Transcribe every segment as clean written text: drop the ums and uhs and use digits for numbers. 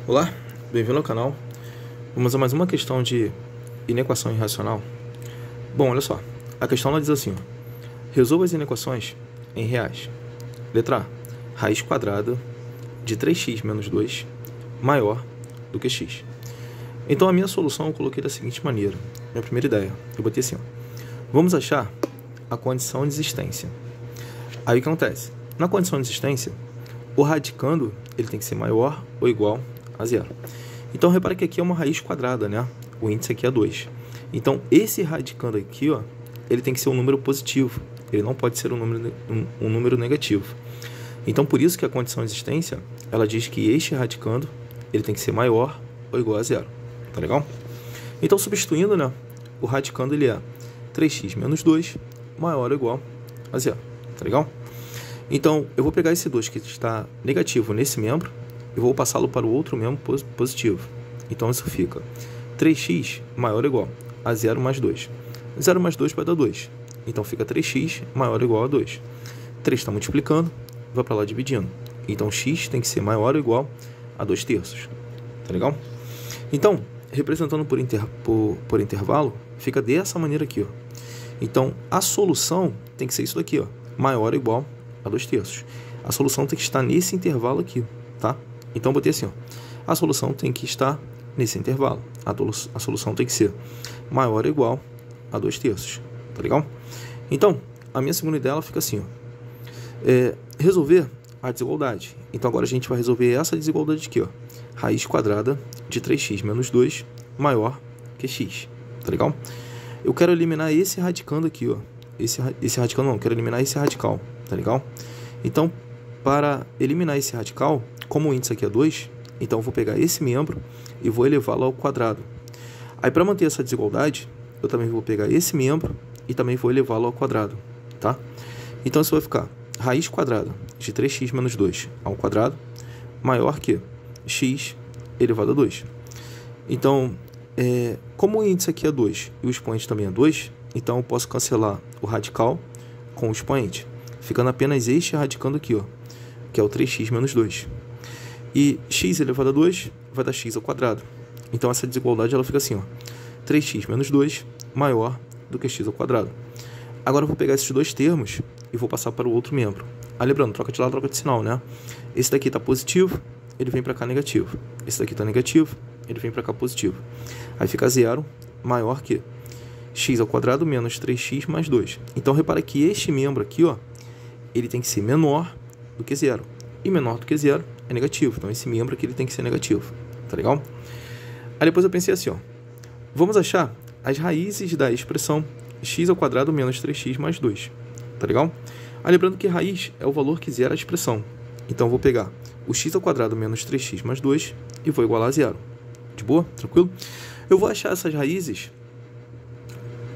Olá, bem-vindo ao canal. Vamos a mais uma questão de inequação irracional. Bom, olha só, a questão ela diz assim, ó, resolva as inequações em reais. Letra A, raiz quadrada de 3x menos 2 maior do que x. Então a minha solução eu coloquei da seguinte maneira. Minha primeira ideia, eu botei assim, ó, vamos achar a condição de existência. Aí o que acontece? Na condição de existência, o radicando ele tem que ser maior ou igual a zero. Então repara que aqui é uma raiz quadrada, né? O índice aqui é 2. Então esse radicando aqui, ó, ele tem que ser um número positivo. Ele não pode ser um número negativo. Então por isso que a condição de existência, ela diz que este radicando ele tem que ser maior ou igual a zero. Tá legal? Então substituindo, né? O radicando ele é 3x menos 2 maior ou igual a zero. Tá legal? Então eu vou pegar esse 2 que está negativo nesse membro e vou passá-lo para o outro membro positivo. Então isso fica 3x maior ou igual a 0 mais 2. 0 mais 2 vai dar 2. Então fica 3x maior ou igual a 2. 3 está multiplicando, vai para lá dividindo. Então x tem que ser maior ou igual a 2 terços. Tá legal? Então, representando por intervalo, fica dessa maneira aqui, ó. Então, a solução tem que ser isso daqui, ó, maior ou igual a 2 terços. A solução tem que estar nesse intervalo aqui, tá? Então, eu botei assim, ó, a solução tem que estar nesse intervalo. A solução tem que ser maior ou igual a 2 terços, tá legal? Então, a minha segunda ideia ela fica assim, ó, resolver a desigualdade. Então, agora a gente vai resolver essa desigualdade aqui, ó, raiz quadrada de 3x menos 2 maior que x, tá legal? Eu quero eliminar esse radicando aqui, ó, esse radicando não, eu quero eliminar esse radical, tá legal? Então, para eliminar esse radical, como o índice aqui é 2, então eu vou pegar esse membro e vou elevá-lo ao quadrado. Aí, para manter essa desigualdade, eu também vou pegar esse membro e também vou elevá-lo ao quadrado, tá? Então, isso vai ficar raiz quadrada de 3x menos 2 ao quadrado maior que x elevado a 2. Então, como o índice aqui é 2 e o expoente também é 2, então eu posso cancelar o radical com o expoente, ficando apenas este radicando aqui, ó, que é o 3x menos 2. E x elevado a 2 vai dar x ao quadrado. Então essa desigualdade ela fica assim, ó, 3x menos 2 maior do que x ao quadrado. Agora eu vou pegar esses dois termos e vou passar para o outro membro. Ah, lembrando, troca de lado, troca de sinal, né? Esse daqui está positivo, ele vem para cá negativo. Esse daqui está negativo, ele vem para cá positivo. Aí fica 0 maior que x ao quadrado menos 3x mais 2. Então repara que este membro aqui, ó, ele tem que ser menor do que 0. E menor do que 0 é negativo. Então esse membro aqui ele tem que ser negativo. Tá legal? Aí depois eu pensei assim, ó, vamos achar as raízes da expressão x ao quadrado menos 3x mais 2. Tá legal? Aí lembrando que raiz é o valor que zera a expressão. Então eu vou pegar o x ao quadrado menos 3x mais 2 e vou igualar a 0. De boa? Tranquilo? Eu vou achar essas raízes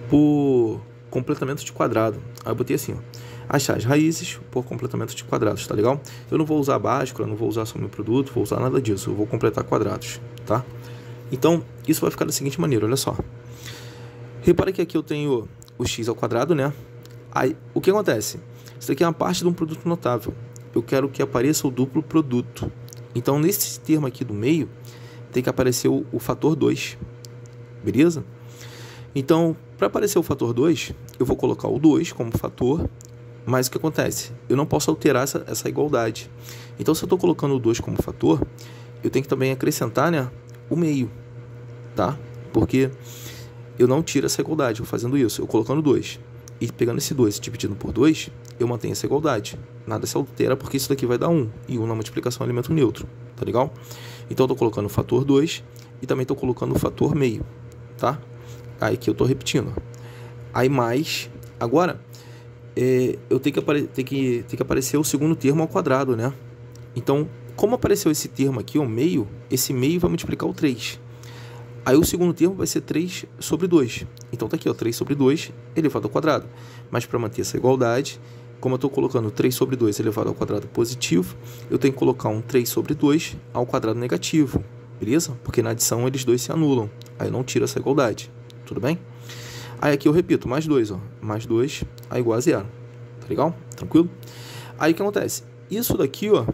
por completamento de quadrado. Aí eu botei assim, ó, achar as raízes por completamento de quadrados, tá legal? Eu não vou usar báscula, não vou usar soma de produto, vou usar nada disso. Eu vou completar quadrados, tá? Então, isso vai ficar da seguinte maneira, olha só. Repara que aqui eu tenho o x ao quadrado, né? Aí, o que acontece? Isso aqui é uma parte de um produto notável. Eu quero que apareça o duplo produto. Então, nesse termo aqui do meio, tem que aparecer o fator 2. Beleza? Então, para aparecer o fator 2, eu vou colocar o 2 como fator. Mas o que acontece? Eu não posso alterar essa igualdade. Então, se eu estou colocando o 2 como fator, eu tenho que também acrescentar, né, o meio. Tá? Porque eu não tiro essa igualdade eu fazendo isso. Eu colocando 2 e pegando esse 2 e dividindo por 2, eu mantenho essa igualdade. Nada se altera porque isso daqui vai dar 1. E 1 na multiplicação é elemento neutro. Tá legal? Então, eu estou colocando o fator 2 e também estou colocando o fator meio. Tá? Aí aqui eu estou repetindo. Aí mais... Agora, eu tenho que aparecer o segundo termo ao quadrado, né? Então, como apareceu esse termo aqui, o meio, esse meio vai multiplicar o 3. Aí o segundo termo vai ser 3 sobre 2. Então tá aqui, ó, 3 sobre 2 elevado ao quadrado. Mas para manter essa igualdade, como eu estou colocando 3 sobre 2 elevado ao quadrado positivo, eu tenho que colocar um 3 sobre 2 ao quadrado negativo. Beleza? Porque na adição eles dois se anulam. Aí eu não tiro essa igualdade. Tudo bem? Aí aqui eu repito, mais 2, ó. Mais 2 é igual a 0. Tá legal? Tranquilo? Aí o que acontece? Isso daqui, ó,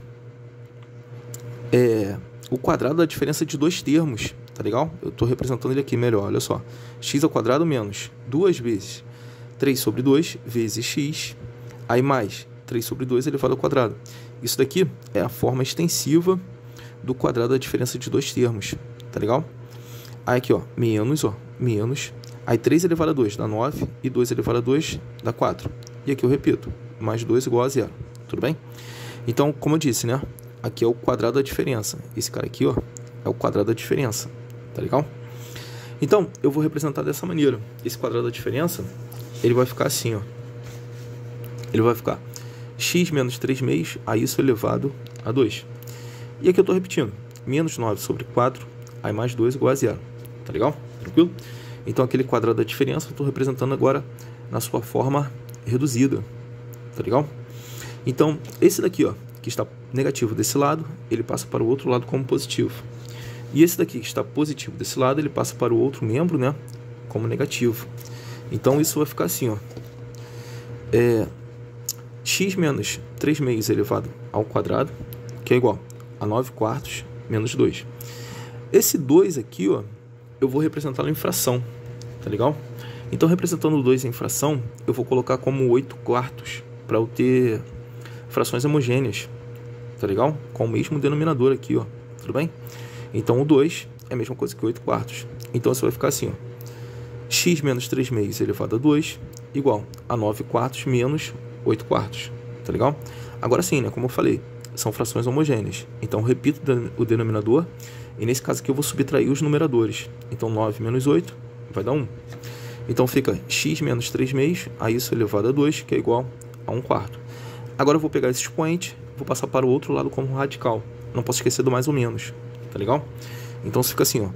o quadrado da diferença de dois termos, tá legal? Eu estou representando ele aqui melhor, olha só. X ao quadrado menos 2 vezes 3 sobre 2 vezes x, aí mais 3 sobre 2 elevado ao quadrado. Isso daqui é a forma extensiva do quadrado da diferença de dois termos, tá legal? Aí aqui, ó, menos, aí 3 elevado a 2 dá 9 e 2 elevado a 2 dá 4. E aqui eu repito, mais 2 igual a 0, tudo bem? Então, como eu disse, né? Aqui é o quadrado da diferença. Esse cara aqui, ó, é o quadrado da diferença, tá legal? Então, eu vou representar dessa maneira. Esse quadrado da diferença, ele vai ficar assim, ó. Ele vai ficar x menos 3 meios, a isso elevado a 2. E aqui eu estou repetindo. Menos 9 sobre 4, aí mais 2 igual a 0. Tá legal? Tranquilo? Então, aquele quadrado da diferença eu estou representando agora na sua forma reduzida. Tá legal? Então, esse daqui, ó, que está negativo desse lado, ele passa para o outro lado como positivo. E esse daqui que está positivo desse lado, ele passa para o outro membro, né, como negativo. Então, isso vai ficar assim, ó. X menos 3 meios elevado ao quadrado, que é igual a 9 quartos menos 2. Esse 2 aqui, ó, eu vou representá-lo em fração, tá legal? Então, representando o 2 em fração, eu vou colocar como 8 quartos, para eu ter frações homogêneas, tá legal? Com o mesmo denominador aqui, ó, tudo bem? Então, o 2 é a mesma coisa que 8 quartos. Então, isso vai ficar assim, ó. X menos 3 meios elevado a 2 igual a 9 quartos menos 8 quartos, tá legal? Agora sim, né, como eu falei, são frações homogêneas. Então, repito o denominador, e nesse caso aqui eu vou subtrair os numeradores. Então, 9 menos 8 vai dar 1. Então, fica x menos 3 meios, a isso elevado a 2, que é igual a 1 quarto. Agora eu vou pegar esse expoente, vou passar para o outro lado como radical. Não posso esquecer do mais ou menos, tá legal? Então, fica assim, ó.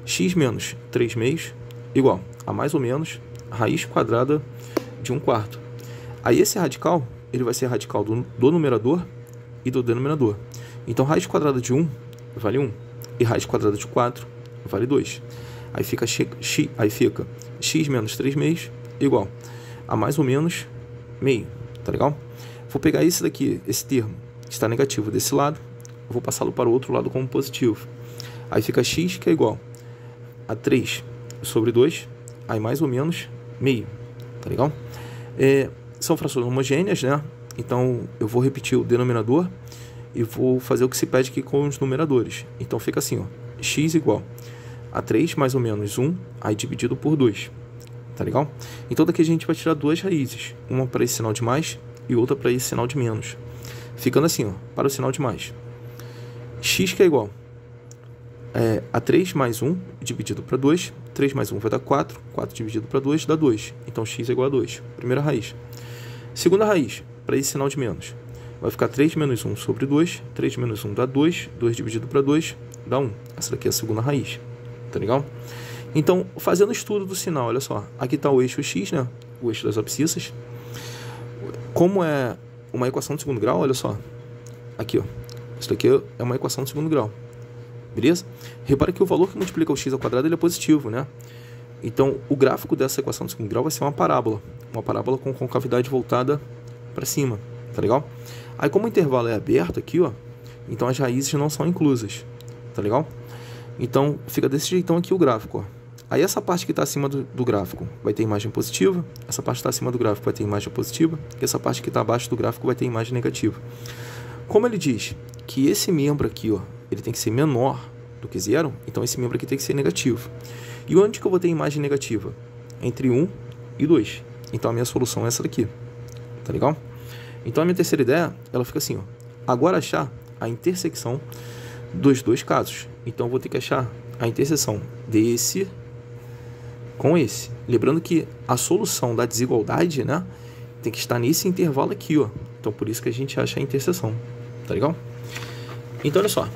X menos 3 meios igual a mais ou menos raiz quadrada de 1 quarto. Aí esse radical, ele vai ser radical do numerador e do denominador. Então, raiz quadrada de 1 vale 1. E raiz quadrada de 4 vale 2. Aí fica x menos 3 meios igual a mais ou menos meio. Tá legal? Vou pegar esse daqui, esse termo que está negativo desse lado, eu vou passá-lo para o outro lado como positivo. Aí fica x, que é igual a 3 sobre 2, aí mais ou menos meio. Tá legal? São frações homogêneas, né? Então, eu vou repetir o denominador e vou fazer o que se pede aqui com os numeradores. Então, fica assim, ó. X igual a 3 mais ou menos 1, aí dividido por 2. Tá legal? Então, daqui a gente vai tirar duas raízes. Uma para esse sinal de mais e outra para esse sinal de menos. Ficando assim, ó, para o sinal de mais. X que é igual a 3 mais 1 dividido para 2. 3 mais 1 vai dar 4. 4 dividido para 2 dá 2. Então, x é igual a 2. Primeira raiz. Segunda raiz, para esse sinal de menos. Vai ficar 3 menos 1 sobre 2. 3 menos 1 dá 2. 2 dividido para 2 dá 1. Essa daqui é a segunda raiz. Tá legal? Então, fazendo o estudo do sinal, olha só. Aqui está o eixo x, né? O eixo das abscissas. Como é uma equação de segundo grau, olha só. Aqui, ó. Isso daqui é uma equação de segundo grau. Beleza? Repara que o valor que multiplica o x ao quadrado ele é positivo, né? Então, o gráfico dessa equação de segundo grau vai ser uma parábola. Uma parábola com concavidade voltada para cima. Tá legal? Aí, como o intervalo é aberto aqui, ó, então as raízes não são inclusas. Tá legal? Então, fica desse jeitão aqui o gráfico, ó. Aí, essa parte que está acima do gráfico vai ter imagem positiva. Essa parte que está acima do gráfico vai ter imagem positiva. E essa parte que está abaixo do gráfico vai ter imagem negativa. Como ele diz que esse membro aqui, ó, ele tem que ser menor do que 0, então esse membro aqui tem que ser negativo. E onde que eu vou ter imagem negativa? Entre 1 e 2. Então, a minha solução é essa daqui. Tá legal? Então, a minha terceira ideia, ela fica assim, ó. Agora, achar a intersecção dos dois casos. Então, eu vou ter que achar a interseção desse com esse. Lembrando que a solução da desigualdade, né, tem que estar nesse intervalo aqui, ó. Então, por isso que a gente acha a interseção. Tá legal? Então, olha só.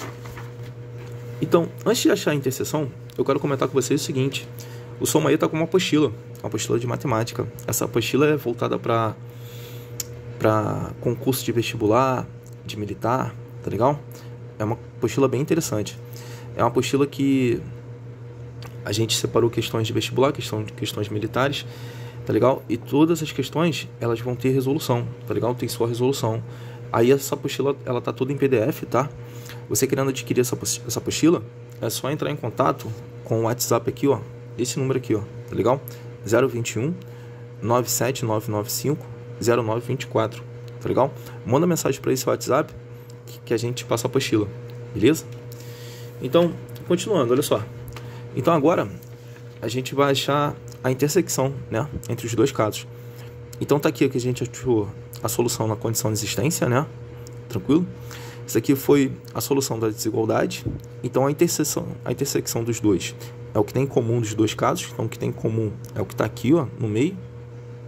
Então, antes de achar a interseção, eu quero comentar com vocês o seguinte. O Somaia está com uma apostila de matemática. Essa apostila é voltada para concurso de vestibular, de militar, tá legal? É uma apostila bem interessante. É uma apostila que a gente separou questões de vestibular, questões militares, tá legal? E todas as questões, elas vão ter resolução, tá legal? Tem sua resolução. Aí essa apostila, ela tá toda em PDF, tá? Você querendo adquirir essa apostila, é só entrar em contato com o WhatsApp aqui, ó, esse número aqui, ó, tá legal? 021 97995 0924, tá legal? Manda mensagem para esse WhatsApp que a gente passa a apostila, beleza? Então, continuando, olha só. Então agora a gente vai achar a intersecção, né, entre os dois casos. Então tá aqui que a gente achou a solução na condição de existência, né? Tranquilo? Isso aqui foi a solução da desigualdade. Então a intersecção dos dois é o que tem em comum dos dois casos. Então o que tem em comum é o que está aqui, ó, no meio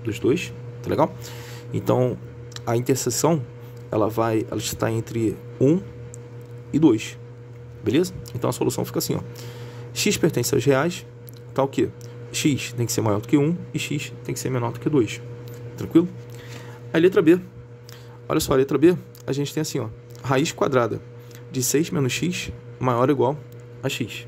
dos dois, tá legal? Então a interseção ela está entre 1 e 2, beleza? Então a solução fica assim, ó. X pertence aos reais, tá o quê? X tem que ser maior do que 1 e X tem que ser menor do que 2. Tranquilo? A letra B. Olha só, a letra B, a gente tem assim, ó. Raiz quadrada de 6 menos X maior ou igual a X.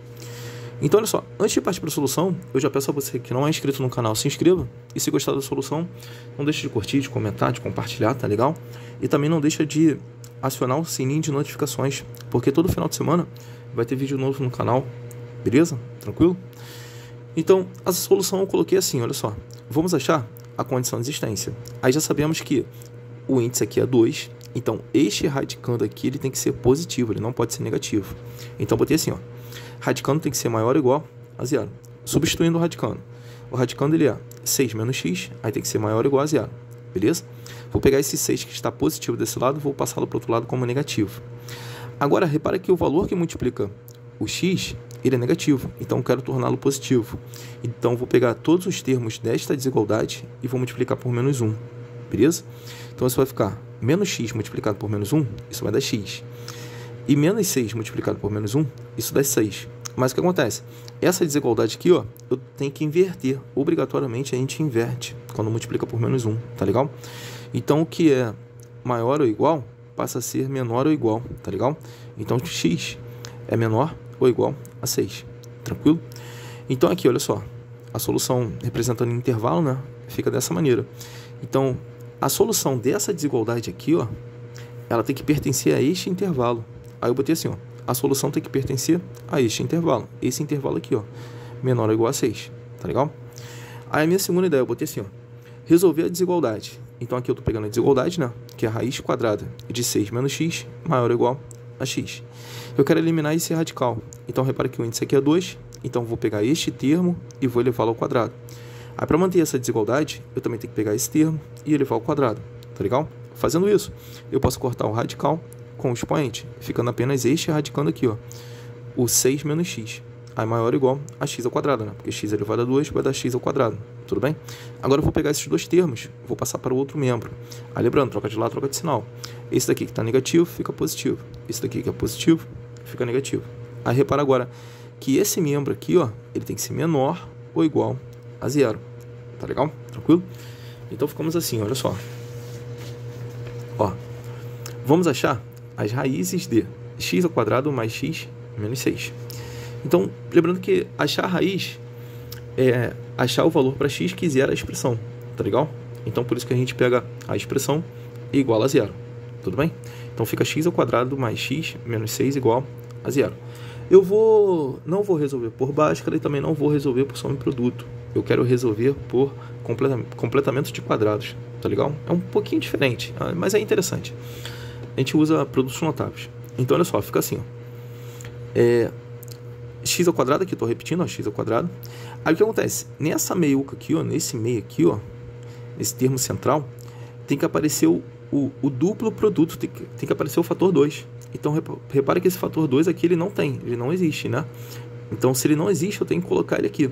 Então, olha só. Antes de partir para a solução, eu já peço a você que não é inscrito no canal, se inscreva. E se gostar da solução, não deixe de curtir, de comentar, de compartilhar, tá legal? E também não deixa de acionar o sininho de notificações, porque todo final de semana vai ter vídeo novo no canal. Beleza? Tranquilo? Então, a solução eu coloquei assim, olha só. Vamos achar a condição de existência. Aí já sabemos que o índice aqui é 2, então este radicando aqui ele tem que ser positivo, ele não pode ser negativo. Então eu botei assim, ó. Radicando tem que ser maior ou igual a zero. Substituindo o radicando. O radicando ele é 6 menos x, aí tem que ser maior ou igual a zero. Beleza? Vou pegar esse 6 que está positivo desse lado e vou passá-lo para o outro lado como negativo. Agora, repara que o valor que multiplica o x, ele é negativo, então eu quero torná-lo positivo. Então vou pegar todos os termos desta desigualdade e vou multiplicar por menos 1. Beleza? Então isso vai ficar menos x multiplicado por menos 1, isso vai dar x. E menos 6 multiplicado por menos 1, isso dá 6. Mas o que acontece? Essa desigualdade aqui, ó, eu tenho que inverter. Obrigatoriamente a gente inverte quando multiplica por menos 1, tá legal? Então o que é maior ou igual passa a ser menor ou igual, tá legal? Então x é menor ou igual a 6, tranquilo? Então aqui, olha só, a solução representando intervalo, né, fica dessa maneira. Então a solução dessa desigualdade aqui, ó, ela tem que pertencer a este intervalo. Aí eu botei assim, ó, a solução tem que pertencer a este intervalo. Esse intervalo aqui, ó, menor ou igual a 6, tá legal? Aí a minha segunda ideia, eu botei assim, ó, resolver a desigualdade. Então aqui eu tô pegando a desigualdade, né, que é a raiz quadrada de 6 menos x maior ou igual a x. Eu quero eliminar esse radical. Então repara que o índice aqui é 2, então vou pegar este termo e vou elevá-lo ao quadrado. Aí para manter essa desigualdade, eu também tenho que pegar esse termo e elevar ao quadrado, tá legal? Fazendo isso, eu posso cortar o radical com o expoente, ficando apenas este radicando aqui, ó, o 6 menos x. Aí maior ou igual a x ao quadrado, né? Porque x elevado a 2 vai dar x ao quadrado, tudo bem? Agora eu vou pegar esses dois termos, vou passar para o outro membro. Aí lembrando, troca de lado, troca de sinal. Esse daqui que está negativo, fica positivo. Esse daqui que é positivo, fica negativo. Aí repara agora que esse membro aqui, ó, ele tem que ser menor ou igual a zero. Tá legal? Tranquilo? Então ficamos assim, olha só. Ó, vamos achar as raízes de x ao quadrado mais x menos 6. Então, lembrando que achar a raiz é achar o valor para x que zera a expressão, tá legal? Então, por isso que a gente pega a expressão igual a zero, tudo bem? Então, fica x ao quadrado mais x menos 6 igual a zero. Eu não vou resolver por Bhaskara e também não vou resolver por soma e produto. Eu quero resolver por completamento de quadrados, tá legal? É um pouquinho diferente, mas é interessante. A gente usa produtos notáveis. Então, olha só, fica assim, ó. X ao quadrado, aqui estou repetindo, ó, x ao quadrado. Aí o que acontece? Nessa meiuca aqui, ó, nesse meio aqui, ó, nesse termo central, tem que aparecer o duplo produto, tem que aparecer o fator 2. Então, repara que esse fator 2 aqui, ele não existe, né? Então, se ele não existe, eu tenho que colocar ele aqui.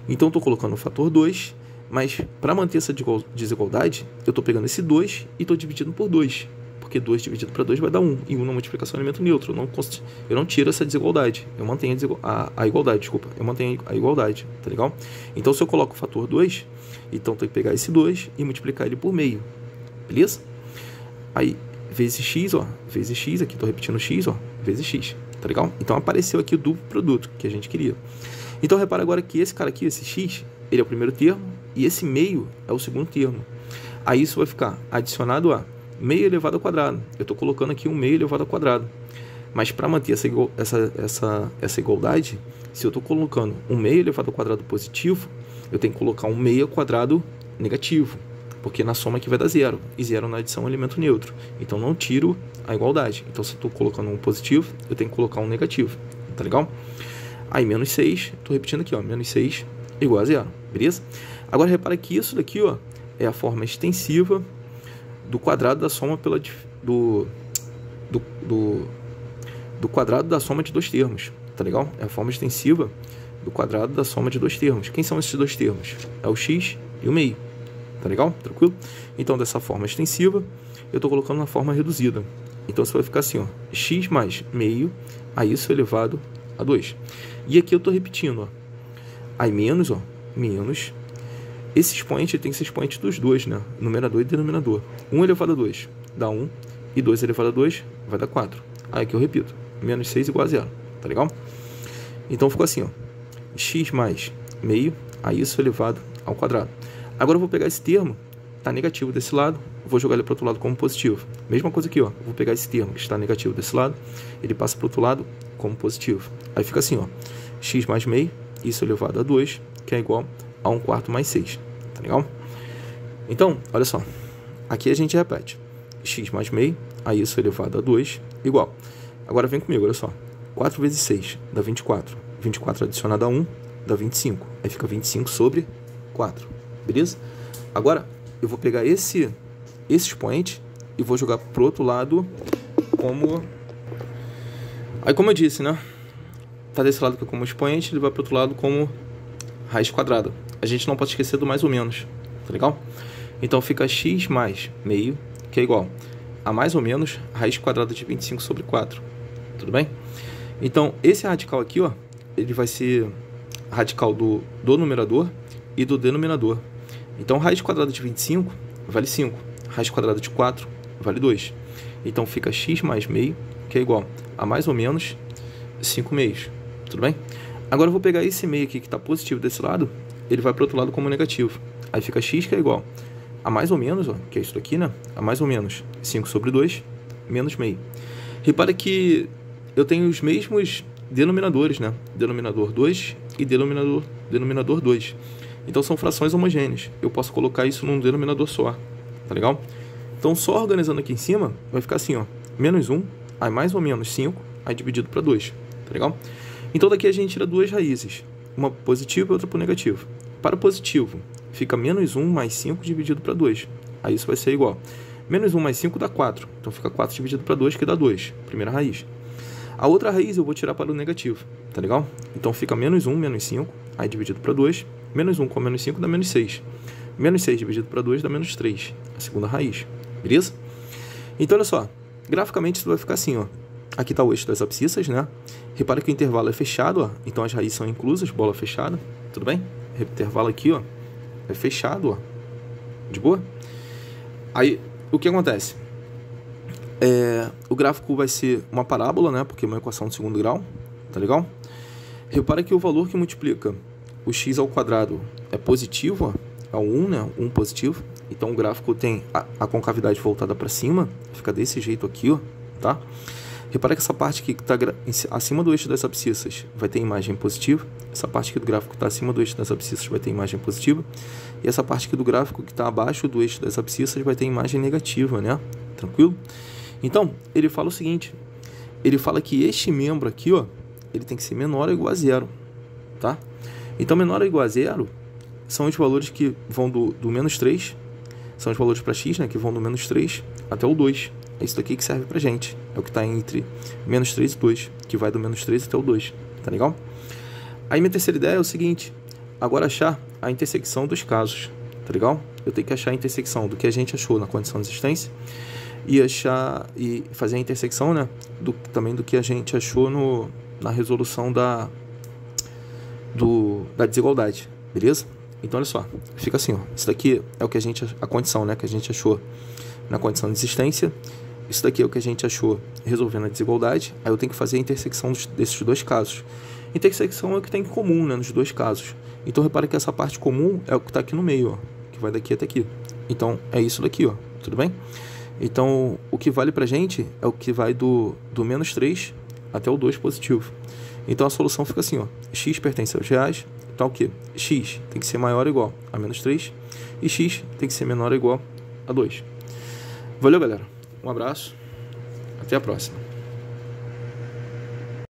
Então, eu estou colocando o fator 2, mas para manter essa desigualdade, eu estou pegando esse 2 e estou dividindo por 2. Porque 2 dividido para 2 vai dar 1. E 1 na multiplicação é elemento neutro. Eu não tiro essa desigualdade. Eu mantenho a igualdade, desculpa. Eu mantenho a igualdade, tá legal? Então, se eu coloco o fator 2, então eu tenho que pegar esse 2 e multiplicar ele por meio. Beleza? Aí, vezes x, ó. Vezes x, aqui estou repetindo x, ó. Vezes x, tá legal? Então, apareceu aqui o duplo produto que a gente queria. Então, repara agora que esse cara aqui, esse x, ele é o primeiro termo e esse meio é o segundo termo. Aí, isso vai ficar adicionado a meio elevado ao quadrado. Eu estou colocando aqui um meio elevado ao quadrado. Mas para manter essa igualdade, se eu estou colocando um meio elevado ao quadrado positivo, eu tenho que colocar um meio ao quadrado negativo, porque na soma aqui vai dar zero, e zero na adição é um elemento neutro. Então não tiro a igualdade. Então se eu estou colocando um positivo, eu tenho que colocar um negativo. Tá legal? Aí menos 6, estou repetindo aqui, ó, menos 6 igual a zero, beleza? Agora repara que isso daqui, ó, é a forma extensiva do quadrado da soma do quadrado da soma de dois termos, tá legal? É a forma extensiva do quadrado da soma de dois termos. Quem são esses dois termos? É o x e o meio, tá legal? Tranquilo? Então, dessa forma extensiva, eu estou colocando na forma reduzida. Então, você vai ficar assim, ó, x mais meio a isso elevado a 2. E aqui eu estou repetindo, ó, aí menos, ó, menos. Esse expoente tem que ser expoente dos dois, né? Numerador e denominador. 1 elevado a 2 dá 1, e 2 elevado a 2 vai dar 4. Aí aqui eu repito, menos 6 igual a 0, tá legal? Então ficou assim, ó, x mais meio a isso elevado ao quadrado. Agora eu vou pegar esse termo, está negativo desse lado, vou jogar ele para o outro lado como positivo. Mesma coisa aqui, ó, vou pegar esse termo que está negativo desse lado, ele passa para o outro lado como positivo. Aí fica assim, ó, x mais meio, isso elevado a 2, que é igual a 1 quarto mais 6, tá legal? Então, olha só, aqui a gente repete, x mais meio a isso elevado a 2 igual. Agora vem comigo, olha só, 4 vezes 6 dá 24, 24 adicionado a 1 dá 25, aí fica 25 sobre 4, beleza? Agora, eu vou pegar esse expoente e vou jogar pro outro lado como... Aí, como eu disse, né? Tá desse lado aqui como expoente, ele vai pro outro lado como raiz quadrada. A gente não pode esquecer do mais ou menos, tá legal? Então, fica x mais meio, que é igual a mais ou menos raiz quadrada de 25 sobre 4. Tudo bem? Então, esse radical aqui, ó, ele vai ser radical do numerador e do denominador. Então, raiz quadrada de 25 vale 5. Raiz quadrada de 4 vale 2. Então, fica x mais meio, que é igual a mais ou menos 5 meios. Tudo bem? Agora, eu vou pegar esse meio aqui que está positivo desse lado, ele vai para o outro lado como negativo. Aí fica x, que é igual a mais ou menos, ó, que é isso daqui, né? A mais ou menos 5 sobre 2 menos meio. Repara que eu tenho os mesmos denominadores, né? Denominador 2 e denominador 2. Então, são frações homogêneas. Eu posso colocar isso num denominador só, tá legal? Então, só organizando aqui em cima, vai ficar assim, ó, menos 1, aí mais ou menos 5, aí dividido para 2, tá legal? Então, daqui a gente tira duas raízes, uma positiva e outra por negativo. Para o positivo, fica menos 1 mais 5 dividido para 2. Aí isso vai ser igual. Menos 1 mais 5 dá 4. Então, fica 4 dividido para 2, que dá 2. Primeira raiz. A outra raiz eu vou tirar para o negativo, tá legal? Então, fica menos 1 menos 5, aí dividido para 2. Menos 1 com menos 5 dá menos 6. Menos 6 dividido para 2 dá menos 3. A segunda raiz. Beleza? Então, olha só. Graficamente, isso vai ficar assim, ó. Aqui está o eixo das abscissas, né? Repara que o intervalo é fechado, ó. Então, as raízes são inclusas, bola fechada. Tudo bem? O intervalo aqui, ó, é fechado, ó. De boa? Aí, o que acontece? O gráfico vai ser uma parábola, né? Porque é uma equação de segundo grau. Tá legal? Repara que o valor que multiplica o x ao quadrado é positivo, ó, é o 1, né? 1 positivo. Então, o gráfico tem a concavidade voltada para cima. Fica desse jeito aqui, ó, tá? Repara que essa parte aqui que está acima do eixo das abscissas vai ter imagem positiva. Essa parte aqui do gráfico que está acima do eixo das abscissas vai ter imagem positiva. E essa parte aqui do gráfico que está abaixo do eixo das abscissas vai ter imagem negativa, né? Tranquilo? Então, ele fala o seguinte. Ele fala que este membro aqui, ó, ele tem que ser menor ou igual a zero, tá? Então, menor ou igual a zero são os valores que vão do menos 3. São os valores para x, né? Que vão do menos 3 até o 2. É isso daqui que serve pra gente. É o que está entre menos 3 e 2, que vai do menos 3 até o 2. Tá legal? Aí minha terceira ideia é o seguinte. Agora achar a intersecção dos casos. Tá legal? Eu tenho que achar a intersecção do que a gente achou na condição de existência e fazer a intersecção, né, também do que a gente achou na resolução da desigualdade. Beleza? Então, olha só. Fica assim, ó. Isso daqui é o que a condição, né, que a gente achou na condição de existência. Isso daqui é o que a gente achou resolvendo a desigualdade. Aí eu tenho que fazer a intersecção desses dois casos. Intersecção é o que tem em comum, né, nos dois casos. Então, repara que essa parte comum é o que está aqui no meio, ó, que vai daqui até aqui. Então, é isso daqui, ó. Tudo bem? Então, o que vale pra gente é o que vai do menos 3 até o 2 positivo. Então a solução fica assim, ó, x pertence aos reais, então o que? X tem que ser maior ou igual a menos 3 e x tem que ser menor ou igual a 2. Valeu, galera. Um abraço. Até a próxima.